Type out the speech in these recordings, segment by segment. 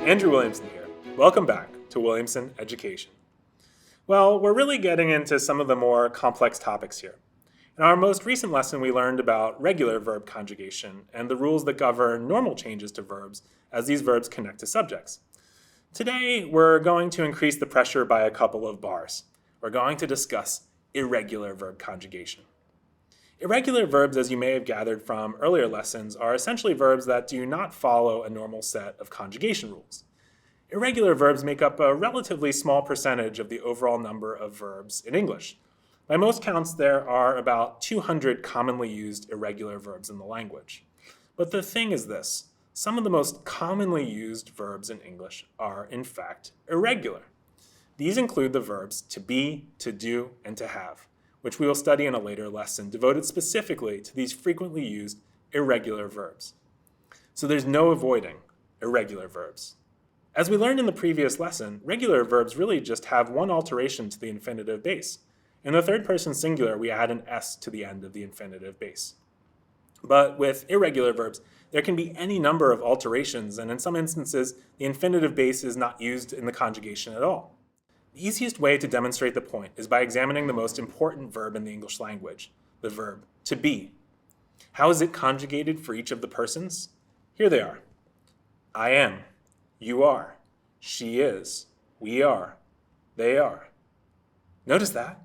Andrew Williamson here. Welcome back to Williamson Education. Well, we're really getting into some of the more complex topics here. In our most recent lesson, we learned about regular verb conjugation and the rules that govern normal changes to verbs as these verbs connect to subjects. Today, we're going to increase the pressure by a couple of bars. We're going to discuss irregular verb conjugation. Irregular verbs, as you may have gathered from earlier lessons, are essentially verbs that do not follow a normal set of conjugation rules. Irregular verbs make up a relatively small percentage of the overall number of verbs in English. By most counts, there are about 200 commonly used irregular verbs in the language. But the thing is this, some of the most commonly used verbs in English are, in fact, irregular. These include the verbs to be, to do, and to have, which we will study in a later lesson devoted specifically to these frequently used irregular verbs. So there's no avoiding irregular verbs. As we learned in the previous lesson, regular verbs really just have one alteration to the infinitive base. In the third person singular, we add an S to the end of the infinitive base. But with irregular verbs, there can be any number of alterations, and in some instances, the infinitive base is not used in the conjugation at all. The easiest way to demonstrate the point is by examining the most important verb in the English language, the verb to be. How is it conjugated for each of the persons? Here they are. I am, you are, she is, we are, they are. Notice that?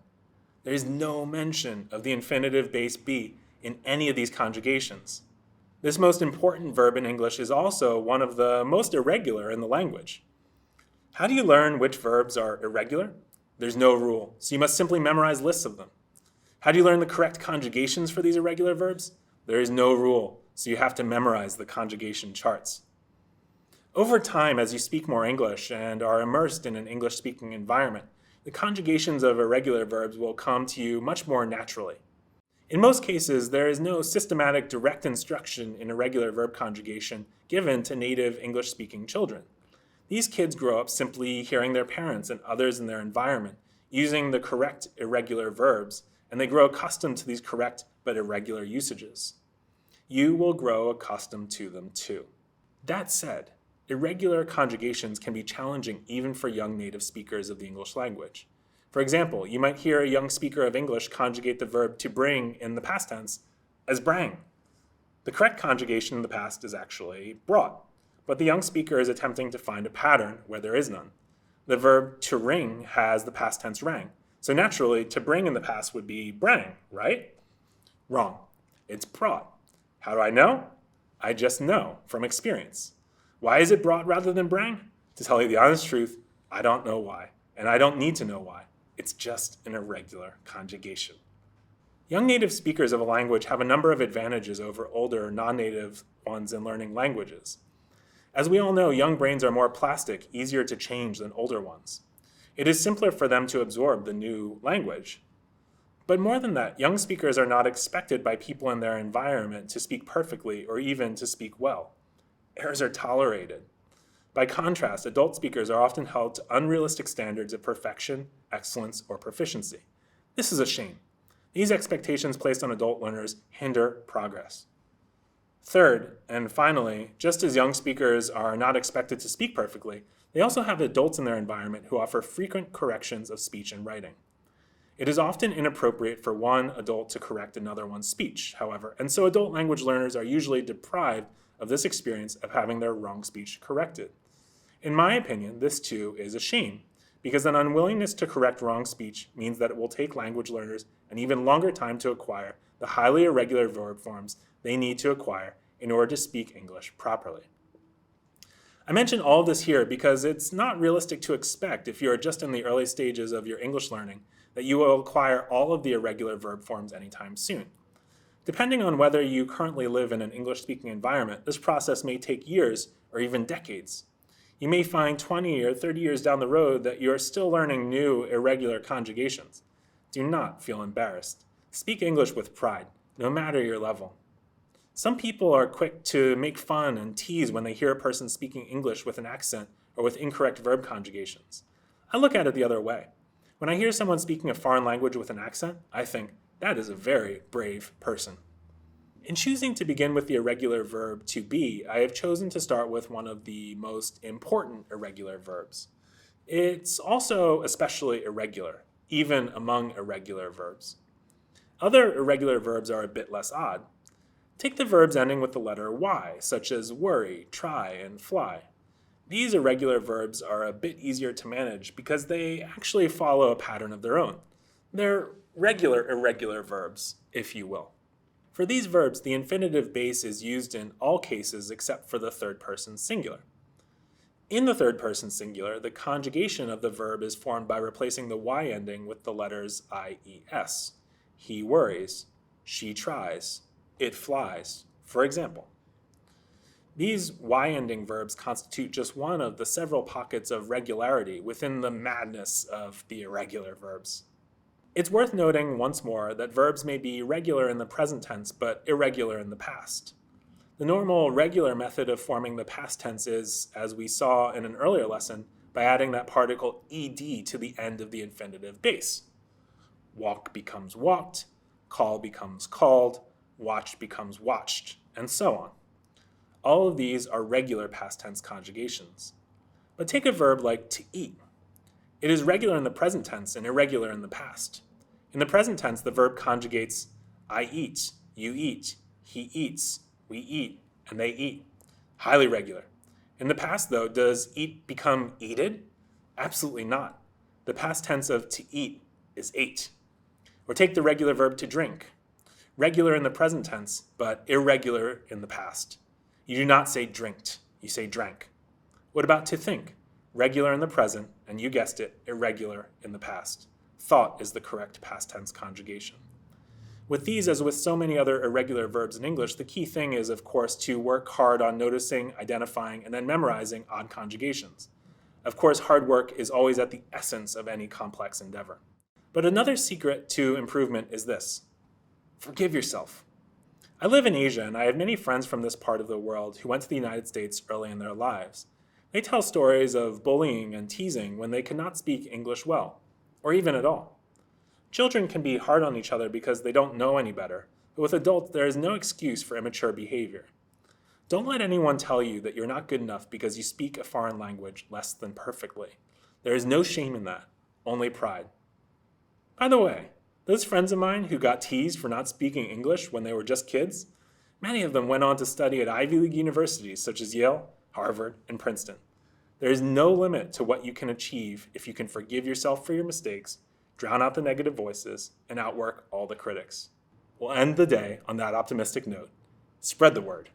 There is no mention of the infinitive base be in any of these conjugations. This most important verb in English is also one of the most irregular in the language. How do you learn which verbs are irregular? There's no rule, so you must simply memorize lists of them. How do you learn the correct conjugations for these irregular verbs? There is no rule, so you have to memorize the conjugation charts. Over time, as you speak more English and are immersed in an English-speaking environment, the conjugations of irregular verbs will come to you much more naturally. In most cases, there is no systematic direct instruction in irregular verb conjugation given to native English-speaking children. These kids grow up simply hearing their parents and others in their environment using the correct irregular verbs, and they grow accustomed to these correct but irregular usages. You will grow accustomed to them too. That said, irregular conjugations can be challenging even for young native speakers of the English language. For example, you might hear a young speaker of English conjugate the verb to bring in the past tense as brang. The correct conjugation in the past is actually brought, but the young speaker is attempting to find a pattern where there is none. The verb to ring has the past tense rang, so naturally to bring in the past would be brang, right? Wrong. It's brought. How do I know? I just know from experience. Why is it brought rather than brang? To tell you the honest truth, I don't know why, and I don't need to know why. It's just an irregular conjugation. Young native speakers of a language have a number of advantages over older non-native ones in learning languages. As we all know, young brains are more plastic, easier to change than older ones. It is simpler for them to absorb the new language. But more than that, young speakers are not expected by people in their environment to speak perfectly or even to speak well. Errors are tolerated. By contrast, adult speakers are often held to unrealistic standards of perfection, excellence, or proficiency. This is a shame. These expectations placed on adult learners hinder progress. Third, and finally, just as young speakers are not expected to speak perfectly, they also have adults in their environment who offer frequent corrections of speech and writing. It is often inappropriate for one adult to correct another one's speech, however, and so adult language learners are usually deprived of this experience of having their wrong speech corrected. In my opinion, this too is a shame, because an unwillingness to correct wrong speech means that it will take language learners an even longer time to acquire the highly irregular verb forms they need to acquire in order to speak English properly. I mention all of this here because it's not realistic to expect, if you are just in the early stages of your English learning, that you will acquire all of the irregular verb forms anytime soon. Depending on whether you currently live in an English-speaking environment, this process may take years or even decades. You may find 20 or 30 years down the road that you are still learning new irregular conjugations. Do not feel embarrassed. Speak English with pride, no matter your level. Some people are quick to make fun and tease when they hear a person speaking English with an accent or with incorrect verb conjugations. I look at it the other way. When I hear someone speaking a foreign language with an accent, I think, that is a very brave person. In choosing to begin with the irregular verb to be, I have chosen to start with one of the most important irregular verbs. It's also especially irregular, even among irregular verbs. Other irregular verbs are a bit less odd. Take the verbs ending with the letter Y, such as worry, try, and fly. These irregular verbs are a bit easier to manage because they actually follow a pattern of their own. They're regular irregular verbs, if you will. For these verbs, the infinitive base is used in all cases except for the third person singular. In the third person singular, the conjugation of the verb is formed by replacing the Y ending with the letters IES. He worries, she tries, it flies, for example. These Y-ending verbs constitute just one of the several pockets of regularity within the madness of the irregular verbs. It's worth noting once more that verbs may be regular in the present tense but irregular in the past. The normal regular method of forming the past tense is, as we saw in an earlier lesson, by adding that particle ed to the end of the infinitive base. Walk becomes walked, call becomes called, watch becomes watched, and so on. All of these are regular past tense conjugations. But take a verb like to eat. It is regular in the present tense and irregular in the past. In the present tense, the verb conjugates I eat, you eat, he eats, we eat, and they eat. Highly regular. In the past, though, does eat become eated? Absolutely not. The past tense of to eat is ate. Or take the regular verb to drink. Regular in the present tense, but irregular in the past. You do not say drinked, you say drank. What about to think? Regular in the present, and you guessed it, irregular in the past. Thought is the correct past tense conjugation. With these, as with so many other irregular verbs in English, the key thing is, of course, to work hard on noticing, identifying, and then memorizing odd conjugations. Of course, hard work is always at the essence of any complex endeavor. But another secret to improvement is this: forgive yourself. I live in Asia, and I have many friends from this part of the world who went to the United States early in their lives. They tell stories of bullying and teasing when they cannot speak English well, or even at all. Children can be hard on each other because they don't know any better, but with adults there is no excuse for immature behavior. Don't let anyone tell you that you're not good enough because you speak a foreign language less than perfectly. There is no shame in that, only pride. By the way, those friends of mine who got teased for not speaking English when they were just kids, many of them went on to study at Ivy League universities such as Yale, Harvard, and Princeton. There is no limit to what you can achieve if you can forgive yourself for your mistakes, drown out the negative voices, and outwork all the critics. We'll end the day on that optimistic note. Spread the word.